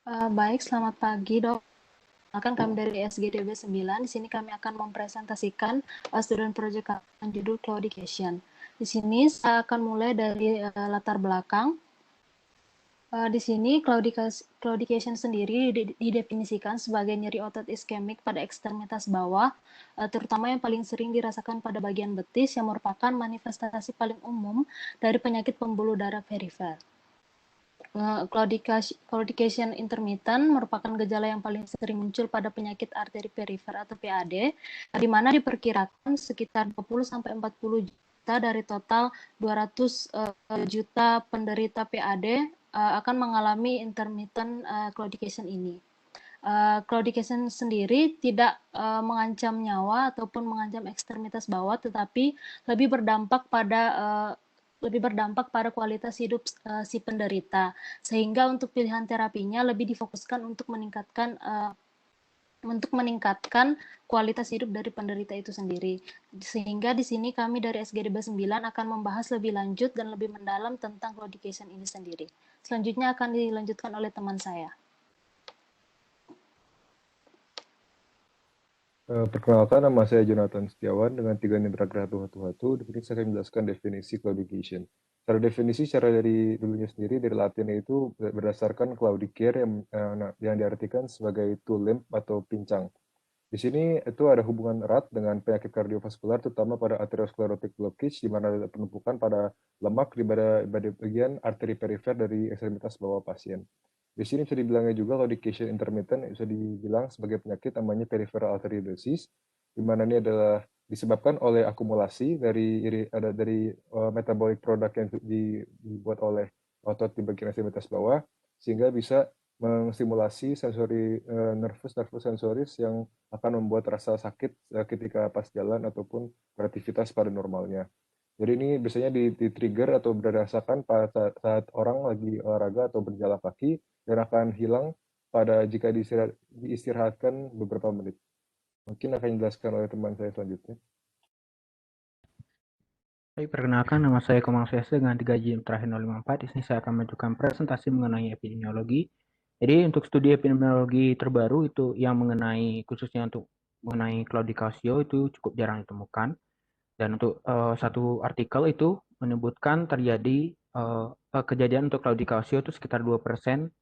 Baik, selamat pagi, Dok. Akan kami dari SGDB 9. Di sini kami akan mempresentasikan student project kami judul Cloudication. Di sini saya akan mulai dari latar belakang. Di sini claudication sendiri didefinisikan sebagai nyeri otot iskemik pada ekstremitas bawah, terutama yang paling sering dirasakan pada bagian betis yang merupakan manifestasi paling umum dari penyakit pembuluh darah perifer. Claudication intermittent merupakan gejala yang paling sering muncul pada penyakit arteri perifer atau PAD, di mana diperkirakan sekitar 20-40 juta dari total 200 juta penderita PAD akan mengalami intermittent claudication ini. Claudication sendiri tidak mengancam nyawa ataupun mengancam ekstremitas bawah, tetapi lebih berdampak pada kualitas hidup si penderita, sehingga untuk pilihan terapinya lebih difokuskan untuk meningkatkan kualitas hidup dari penderita itu sendiri. Sehingga di sini kami dari SGDB 9 akan membahas lebih lanjut dan lebih mendalam tentang claudication ini sendiri. Selanjutnya akan dilanjutkan oleh teman saya. Perkenalkan, nama saya Jonathan Setiawan dengan 3 nidra gerah Tuhan. Di sini saya akan menjelaskan definisi claudication. Secara definisi, secara dari dulunya sendiri, dari Latinnya itu berdasarkan claudicare yang diartikan sebagai to limp atau pincang. Di sini itu ada hubungan erat dengan penyakit kardiovaskular, terutama pada atherosclerotic blockage, di mana ada penumpukan pada lemak di bagian arteri perifer dari ekstremitas bawah pasien. Di sini bisa dibilangnya juga claudication intermittent, bisa dibilang sebagai penyakit namanya peripheral arteriodosis, di mana ini adalah disebabkan oleh akumulasi dari metabolic product yang dibuat oleh otot di bagian ekstremitas bawah, sehingga bisa menstimulasi nervus sensoris yang akan membuat rasa sakit ketika pas jalan ataupun beraktivitas pada normalnya. Jadi ini biasanya di-trigger atau dirasakan pada saat orang lagi olahraga atau berjalan kaki dan akan hilang jika diistirahatkan beberapa menit. Mungkin akan dijelaskan oleh teman saya selanjutnya. Baik, perkenalkan nama saya Komang Suyasa dengan 3 JIM terakhir 054. Di sini saya akan menunjukkan presentasi mengenai epidemiologi. Jadi untuk studi epidemiologi terbaru itu yang khususnya untuk mengenai claudicatio itu cukup jarang ditemukan. Dan untuk satu artikel itu menyebutkan terjadi kejadian untuk claudicatio itu sekitar 2%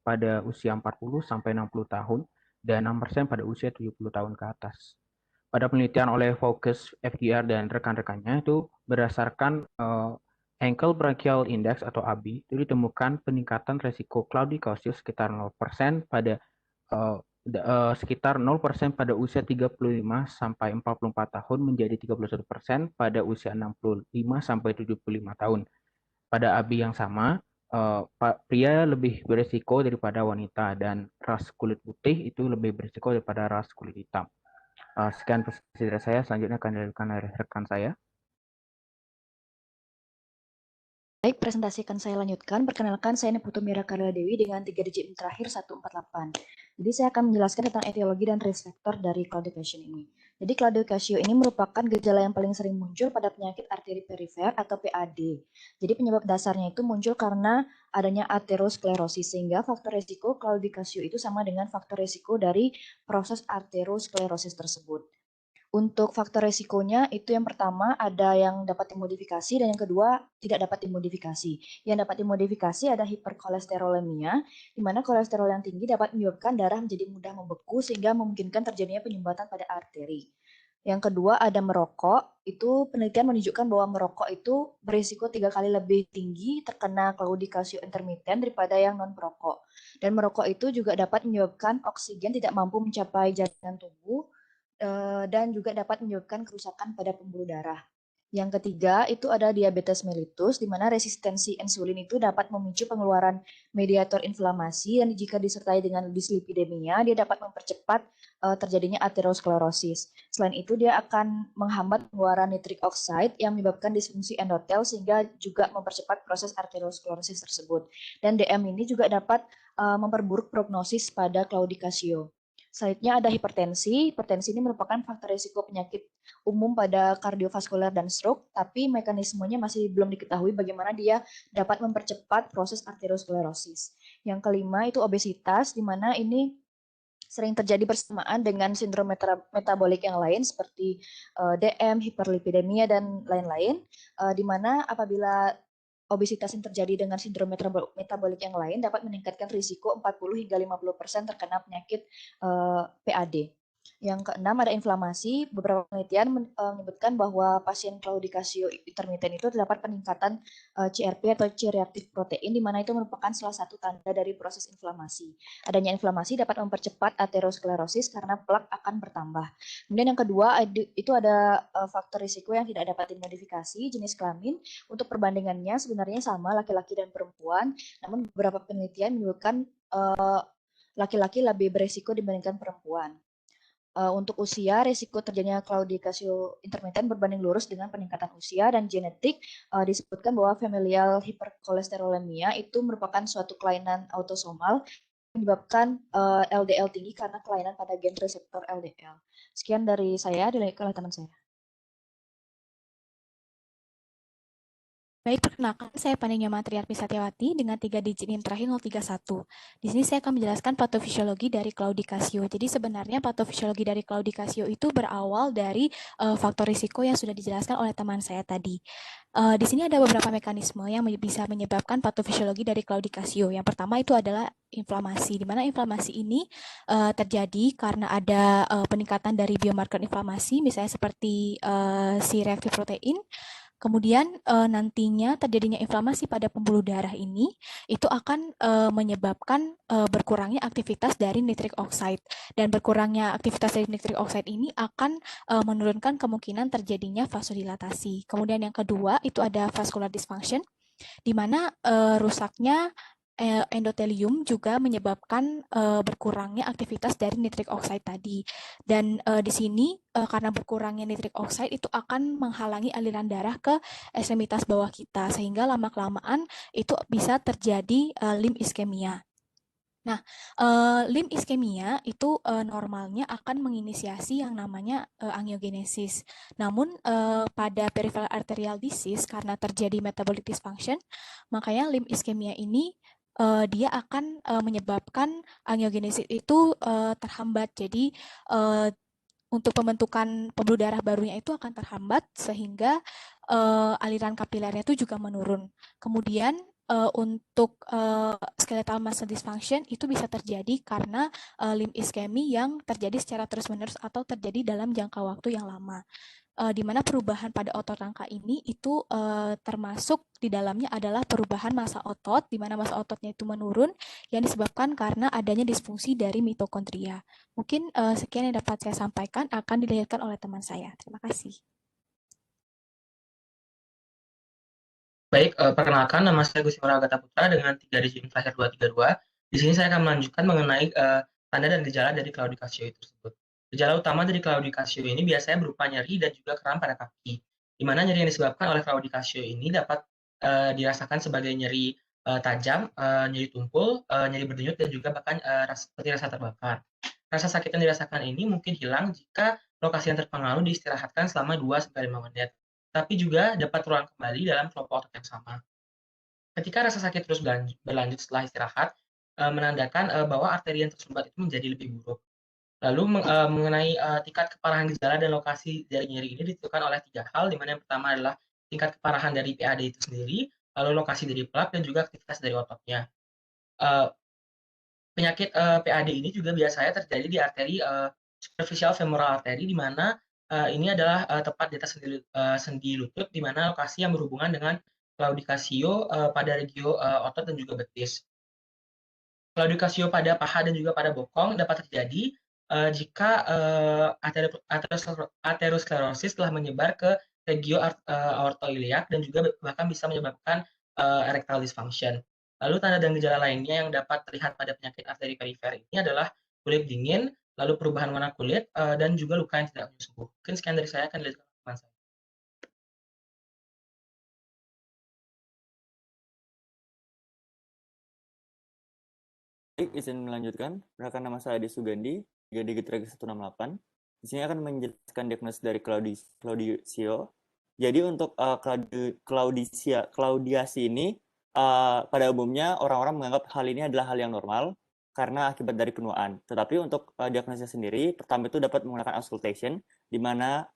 pada usia 40 sampai 60 tahun dan 6% pada usia 70 tahun ke atas. Pada penelitian oleh Focus, FDR, dan rekan-rekannya itu berdasarkan Ankle Brachial Index atau ABI, itu ditemukan peningkatan resiko claudicatio sekitar 0% pada sekitar 0% pada usia 35 sampai 44 tahun menjadi 31% pada usia 65 sampai 75 tahun. Pada ABI yang sama, pria lebih beresiko daripada wanita dan ras kulit putih itu lebih beresiko daripada ras kulit hitam. Sekian presentasi dari saya, selanjutnya akan dilakukan oleh rekan saya. Baik, presentasi akan saya lanjutkan. Perkenalkan, saya Niputu Mira Karla Dewi dengan 3 digit terakhir 148. Jadi saya akan menjelaskan tentang etiologi dan risk factor dari claudication ini. Jadi claudicatio ini merupakan gejala yang paling sering muncul pada penyakit arteri perifer atau PAD. Jadi penyebab dasarnya itu muncul karena adanya aterosklerosis, sehingga faktor resiko claudicatio itu sama dengan faktor resiko dari proses aterosklerosis tersebut. Untuk faktor resikonya itu yang pertama ada yang dapat dimodifikasi dan yang kedua tidak dapat dimodifikasi. Yang dapat dimodifikasi ada hiperkolesterolemia, di mana kolesterol yang tinggi dapat menyebabkan darah menjadi mudah membeku sehingga memungkinkan terjadinya penyumbatan pada arteri. Yang kedua ada merokok, itu penelitian menunjukkan bahwa merokok itu berisiko 3 kali lebih tinggi terkena claudicatio intermittent daripada yang non-perokok. Dan merokok itu juga dapat menyebabkan oksigen tidak mampu mencapai jaringan tubuh, dan juga dapat menyebabkan kerusakan pada pembuluh darah. Yang ketiga itu ada diabetes mellitus, di mana resistensi insulin itu dapat memicu pengeluaran mediator inflamasi dan jika disertai dengan dislipidemia, dia dapat mempercepat terjadinya aterosklerosis. Selain itu, dia akan menghambat pengeluaran nitric oxide yang menyebabkan disfungsi endotel sehingga juga mempercepat proses aterosklerosis tersebut. Dan DM ini juga dapat memperburuk prognosis pada claudicatio. Selanjutnya ada hipertensi. Hipertensi ini merupakan faktor risiko penyakit umum pada kardiovaskuler dan stroke, tapi mekanismenya masih belum diketahui bagaimana dia dapat mempercepat proses arteriosklerosis. Yang kelima itu obesitas, di mana ini sering terjadi bersamaan dengan sindrom metabolik yang lain seperti DM, hiperlipidemia, dan lain-lain, di mana apabila obesitas yang terjadi dengan sindrom metabolik yang lain dapat meningkatkan risiko 40 hingga 50% terkena penyakit PAD. Yang keenam ada inflamasi. Beberapa penelitian menyebutkan bahwa pasien claudicatio intermiten itu terdapat peningkatan CRP atau C-reactive protein, di mana itu merupakan salah satu tanda dari proses inflamasi. Adanya inflamasi dapat mempercepat aterosklerosis karena plak akan bertambah. Kemudian yang kedua itu ada faktor risiko yang tidak dapat dimodifikasi, jenis kelamin. Untuk perbandingannya sebenarnya sama laki-laki dan perempuan, namun beberapa penelitian menyebutkan laki-laki lebih beresiko dibandingkan perempuan. Untuk usia, risiko terjadinya claudicatio intermiten berbanding lurus dengan peningkatan usia, dan genetik disebutkan bahwa familial hiperkolesterolemia itu merupakan suatu kelainan autosomal menyebabkan LDL tinggi karena kelainan pada gen reseptor LDL. Sekian dari saya, dilanjutkan oleh teman saya. Baik, perkenalkan saya Paninya Matriarti Satyawati dengan 3 digit NIM terakhir 031. Di sini saya akan menjelaskan patofisiologi dari claudicatio. Jadi sebenarnya patofisiologi dari claudicatio itu berawal dari faktor risiko yang sudah dijelaskan oleh teman saya tadi. Di sini ada beberapa mekanisme yang bisa menyebabkan patofisiologi dari claudicatio. Yang pertama itu adalah inflamasi, di mana inflamasi ini terjadi karena ada peningkatan dari biomarker inflamasi, misalnya seperti C-reactive protein. Kemudian nantinya terjadinya inflamasi pada pembuluh darah ini itu akan menyebabkan berkurangnya aktivitas dari nitric oxide, dan berkurangnya aktivitas dari nitric oxide ini akan menurunkan kemungkinan terjadinya vasodilatasi. Kemudian yang kedua itu ada vascular dysfunction, di mana rusaknya endotelium juga menyebabkan berkurangnya aktivitas dari nitric oxide tadi. Dan di sini karena berkurangnya nitric oxide itu akan menghalangi aliran darah ke ekstremitas bawah kita, sehingga lama-kelamaan itu bisa terjadi limb iskemia. Nah, limb iskemia itu normalnya akan menginisiasi yang namanya angiogenesis. Namun pada peripheral arterial disease karena terjadi metabolic dysfunction, makanya limb iskemia ini dia akan menyebabkan angiogenesis itu terhambat. Jadi untuk pembentukan pembuluh darah barunya itu akan terhambat sehingga aliran kapilernya itu juga menurun. Kemudian untuk skeletal muscle dysfunction itu bisa terjadi karena limb ischemia yang terjadi secara terus-menerus atau terjadi dalam jangka waktu yang lama. Di mana perubahan pada otot rangka ini itu termasuk di dalamnya adalah perubahan massa otot, di mana massa ototnya itu menurun yang disebabkan karena adanya disfungsi dari mitokondria. Mungkin sekian yang dapat saya sampaikan, akan dilanjutkan oleh teman saya. Terima kasih. Baik, perkenalkan nama saya Gusti Gata Putra dengan 3 digit NIM terakhir 232. Di sini saya akan melanjutkan mengenai tanda dan gejala dari claudicatio tersebut. Gejala utama dari claudicatio ini biasanya berupa nyeri dan juga kram pada kaki, di mana nyeri yang disebabkan oleh claudicatio ini dapat dirasakan sebagai nyeri tajam, nyeri tumpul, nyeri berdenyut, dan juga bahkan seperti rasa terbakar. Rasa sakit yang dirasakan ini mungkin hilang jika lokasi yang terpengaruh diistirahatkan selama 2-5 menit, tapi juga dapat terulang kembali dalam kelompok otot yang sama. Ketika rasa sakit terus berlanjut setelah istirahat, menandakan bahwa arteri yang tersumbat itu menjadi lebih buruk. Lalu mengenai tingkat keparahan gejala dan lokasi dari nyeri ini ditentukan oleh 3 hal, di mana yang pertama adalah tingkat keparahan dari PAD itu sendiri, lalu lokasi dari plak, dan juga aktivitas dari ototnya. Penyakit PAD ini juga biasanya terjadi di arteri superficial femoral artery, di mana ini adalah tepat di atas sendi lutut, di mana lokasi yang berhubungan dengan claudicatio pada regio otot dan juga betis. Claudicatio pada paha dan juga pada bokong dapat terjadi jika aterosklerosis telah menyebar ke regio aortoiliac dan juga bahkan bisa menyebabkan erectile dysfunction. Lalu tanda dan gejala lainnya yang dapat terlihat pada penyakit arteri perifer ini adalah kulit dingin, lalu perubahan warna kulit, dan juga luka yang tidak sembuh. Mungkin sekian dari saya, akan dilanjutkan teman saya. Baik, izin melanjutkan. Perkenalkan nama saya Adi Sugandi digit terakhir 168. Di sini akan menjelaskan diagnosis dari Claudicio. Jadi untuk Claudiasi ini pada umumnya orang-orang menganggap hal ini adalah hal yang normal karena akibat dari penuaan. Tetapi untuk diagnosis sendiri, pertama itu dapat menggunakan auscultation, di mana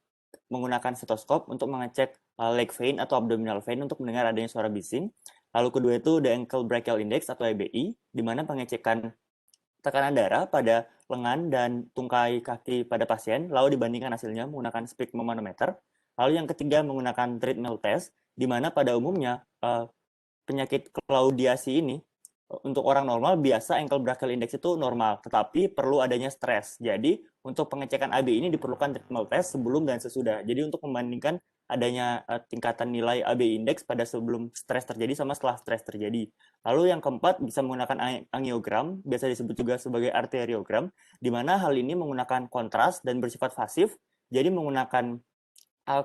menggunakan stetoskop untuk mengecek leg vein atau abdominal vein untuk mendengar adanya suara bising. Lalu kedua itu the ankle brachial index atau ABI, di mana pengecekan tekanan darah pada lengan dan tungkai kaki pada pasien, lalu dibandingkan hasilnya menggunakan sphygmomanometer. Lalu yang ketiga menggunakan treadmill test, di mana pada umumnya penyakit Claudiasi ini untuk orang normal biasa ankle brachial index itu normal, tetapi perlu adanya stres. Jadi untuk pengecekan AB ini diperlukan treadmill test sebelum dan sesudah. Jadi untuk membandingkan adanya tingkatan nilai AB index pada sebelum stres terjadi sama setelah stres terjadi. Lalu yang keempat bisa menggunakan angiogram, biasa disebut juga sebagai arteriogram, di mana hal ini menggunakan kontras dan bersifat pasif. Jadi menggunakan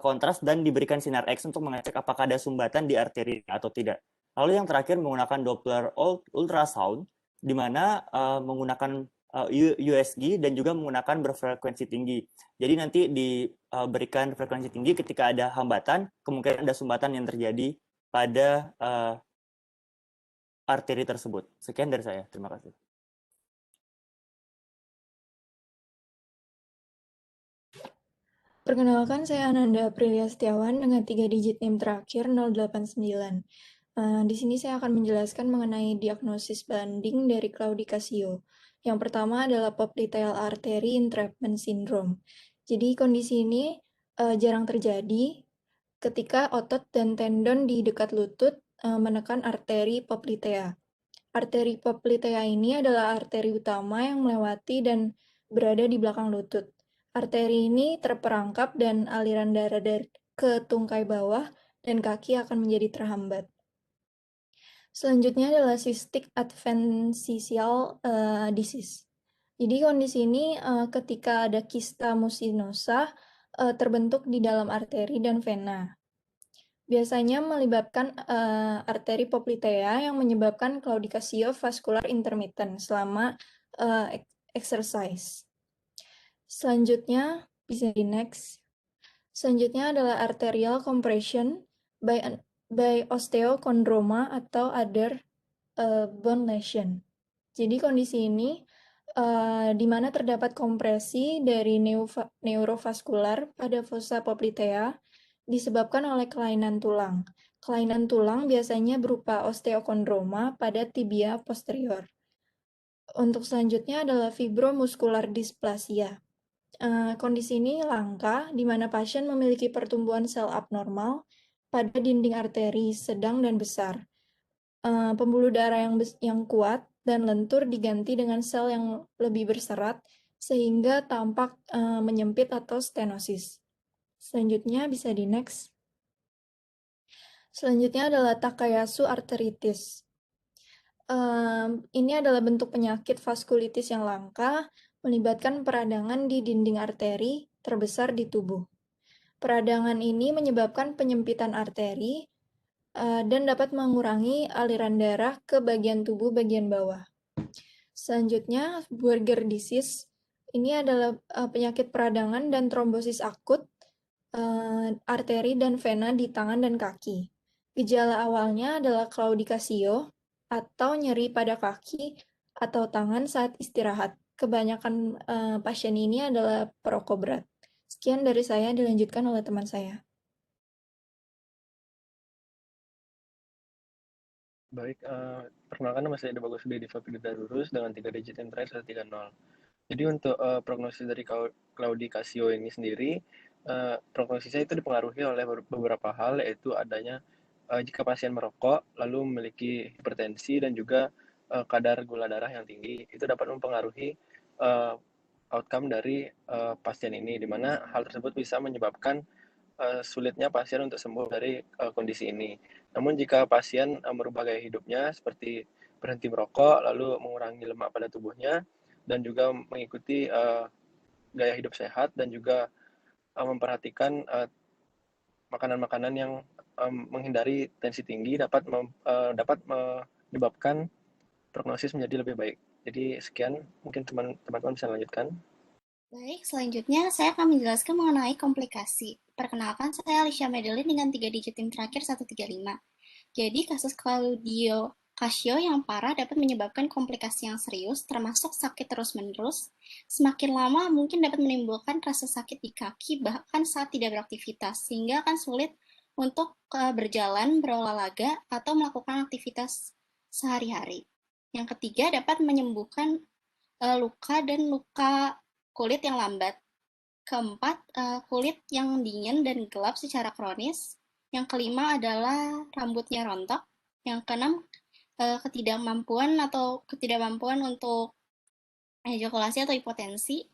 kontras dan diberikan sinar X untuk mengecek apakah ada sumbatan di arteri atau tidak. Lalu yang terakhir menggunakan Doppler ultrasound, di mana menggunakan USG dan juga menggunakan berfrekuensi tinggi. Jadi nanti diberikan frekuensi tinggi ketika ada hambatan, kemungkinan ada sumbatan yang terjadi pada arteri tersebut. Sekian dari saya. Terima kasih. Perkenalkan, saya Ananda Aprilia Setiawan dengan 3 digit NIM terakhir 089. Di sini saya akan menjelaskan mengenai diagnosis banding dari Claudication. Yang pertama adalah popliteal artery entrapment syndrome. Jadi kondisi ini jarang terjadi ketika otot dan tendon di dekat lutut menekan arteri poplitea. Arteri poplitea ini adalah arteri utama yang melewati dan berada di belakang lutut. Arteri ini terperangkap dan aliran darah ke tungkai bawah dan kaki akan menjadi terhambat. Selanjutnya adalah cystic adventitial disease. Jadi kondisi ini ketika ada kista musinosa terbentuk di dalam arteri dan vena. Biasanya melibatkan arteri poplitea yang menyebabkan claudication vascular intermittent selama exercise. Selanjutnya, bisa di next. Selanjutnya adalah arterial compression by osteochondroma atau other bone lesion. Jadi kondisi ini di mana terdapat kompresi dari neurovaskular pada fossa poplitea disebabkan oleh kelainan tulang. Kelainan tulang biasanya berupa osteochondroma pada tibia posterior. Untuk selanjutnya adalah fibromuscular dysplasia. Kondisi ini langka, di mana pasien memiliki pertumbuhan sel abnormal pada dinding arteri sedang dan besar. Pembuluh darah yang kuat dan lentur diganti dengan sel yang lebih berserat, sehingga tampak menyempit atau stenosis. Selanjutnya bisa di next. Selanjutnya adalah Takayasu arteritis. Ini adalah bentuk penyakit vaskulitis yang langka, melibatkan peradangan di dinding arteri terbesar di tubuh. Peradangan ini menyebabkan penyempitan arteri dan dapat mengurangi aliran darah ke bagian tubuh bagian bawah. Selanjutnya, Buerger disease. Ini adalah penyakit peradangan dan trombosis akut arteri dan vena di tangan dan kaki. Gejala awalnya adalah claudication atau nyeri pada kaki atau tangan saat istirahat. Kebanyakan pasien ini adalah perokok berat. Sekian dari saya, dilanjutkan oleh teman saya. Baik, perkenalkan nama saya Bagus Dedi Fapidadarurus dengan 3 digit yang terakhir 130. Jadi untuk prognosis dari Claudication ini sendiri, prognosisnya itu dipengaruhi oleh beberapa hal, yaitu adanya jika pasien merokok, lalu memiliki hipertensi dan juga kadar gula darah yang tinggi, itu dapat mempengaruhi outcome dari pasien ini, di mana hal tersebut bisa menyebabkan sulitnya pasien untuk sembuh dari kondisi ini. Namun jika pasien merubah gaya hidupnya seperti berhenti merokok, lalu mengurangi lemak pada tubuhnya, dan juga mengikuti gaya hidup sehat dan juga memperhatikan makanan-makanan yang menghindari tensi tinggi dapat menyebabkan prognosis menjadi lebih baik. Jadi sekian, mungkin teman-teman bisa lanjutkan. Baik, selanjutnya saya akan menjelaskan mengenai komplikasi. Perkenalkan, saya Alicia Madeline dengan 3 digit tim terakhir 135. Jadi, kasus Claudio Casio yang parah dapat menyebabkan komplikasi yang serius, termasuk sakit terus-menerus. Semakin lama mungkin dapat menimbulkan rasa sakit di kaki, bahkan saat tidak beraktivitas, sehingga akan sulit untuk berjalan, berolahraga, atau melakukan aktivitas sehari-hari. Yang ketiga, dapat menyembuhkan luka dan luka kulit yang lambat. Keempat, kulit yang dingin dan gelap secara kronis. Yang kelima adalah rambutnya rontok. Yang keenam, ketidakmampuan untuk ejakulasi atau hipotensi.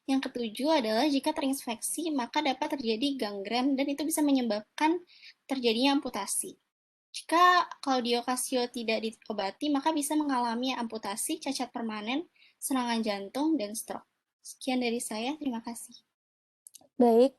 Yang ketujuh adalah jika terinfeksi, maka dapat terjadi gangren dan itu bisa menyebabkan terjadinya amputasi. Jika Claudio Casio tidak diobati, maka bisa mengalami amputasi, cacat permanen, serangan jantung, dan stroke. Sekian dari saya, terima kasih. Baik,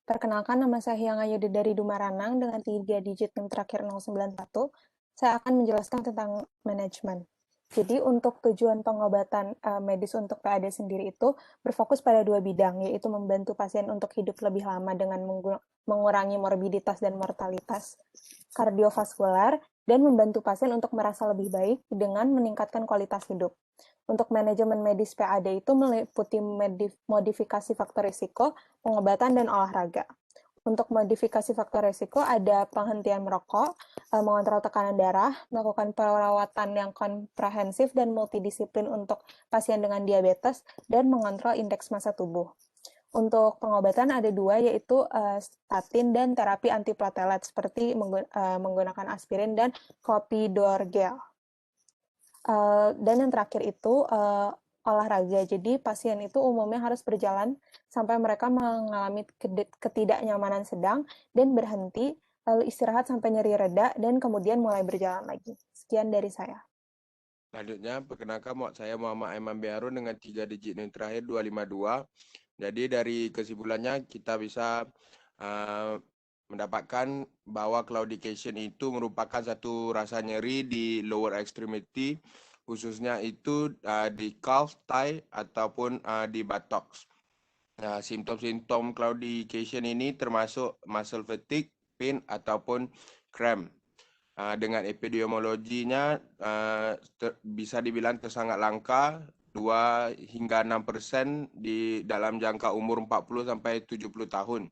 perkenalkan nama saya Hyang Ayudi dari Dumaranang dengan 3 digit NIM terakhir 091. Saya akan menjelaskan tentang manajemen. Jadi untuk tujuan pengobatan medis untuk PAD sendiri itu berfokus pada 2 bidang, yaitu membantu pasien untuk hidup lebih lama dengan mengurangi morbiditas dan mortalitas kardiovaskular, dan membantu pasien untuk merasa lebih baik dengan meningkatkan kualitas hidup. Untuk manajemen medis PAD itu meliputi modifikasi faktor risiko, pengobatan, dan olahraga. Untuk modifikasi faktor risiko ada penghentian merokok, mengontrol tekanan darah, melakukan perawatan yang komprehensif dan multidisiplin untuk pasien dengan diabetes, dan mengontrol indeks massa tubuh. Untuk pengobatan ada 2, yaitu statin dan terapi antiplatelet seperti menggunakan aspirin dan clopidogrel. Dan yang terakhir itu olahraga. Jadi pasien itu umumnya harus berjalan sampai mereka mengalami ketidaknyamanan sedang dan berhenti, lalu istirahat sampai nyeri reda, dan kemudian mulai berjalan lagi. Sekian dari saya. Selanjutnya, perkenalkan saya Muhammad Aiman Biharun dengan 3 digit NIM terakhir 252. Jadi dari kesimpulannya kita bisa mendapatkan bahwa claudication itu merupakan satu rasa nyeri di lower extremity, khususnya itu di calf, thigh, ataupun di buttocks. Nah, simptom-simptom claudication ini termasuk muscle fatigue, pain, ataupun cramp. Dengan epidemiologinya bisa dibilang sangat langka, 2 hingga 6% di dalam jangka umur 40 sampai 70 tahun.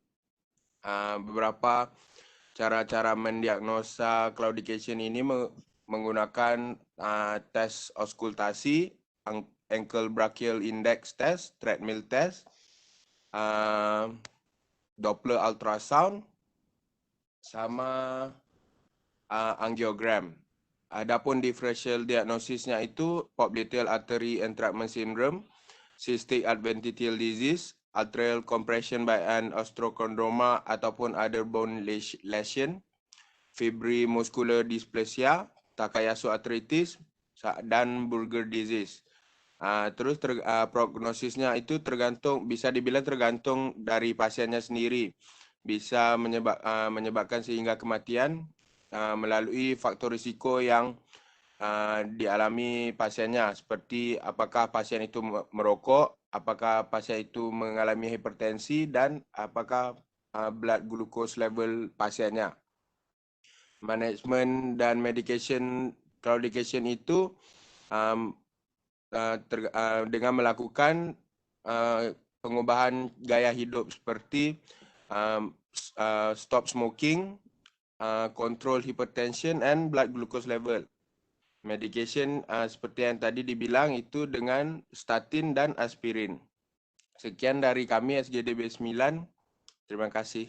Beberapa cara-cara mendiagnosa claudication ini menggunakan tes auskultasi, ankle brachial index test, treadmill test, Doppler ultrasound, sama angiogram. Adapun differential diagnosisnya itu popliteal artery entrapment syndrome, cystic adventitial disease, atrial compression by an osteochondroma ataupun other bone lesion, fibromuscular dysplasia, Takayasu arthritis, dan Buerger disease. Terus prognosisnya itu bisa dibilang tergantung dari pasiennya sendiri. Bisa menyebabkan sehingga kematian melalui faktor risiko yang dialami pasiennya, seperti apakah pasien itu merokok, apakah pasien itu mengalami hipertensi, dan apakah blood glucose level pasiennya. Manajemen dan medication claudication itu dengan melakukan pengubahan gaya hidup seperti stop smoking, control hypertension and blood glucose level. Medication seperti yang tadi dibilang itu dengan statin dan aspirin. Sekian dari kami SGDB 9. Terima kasih.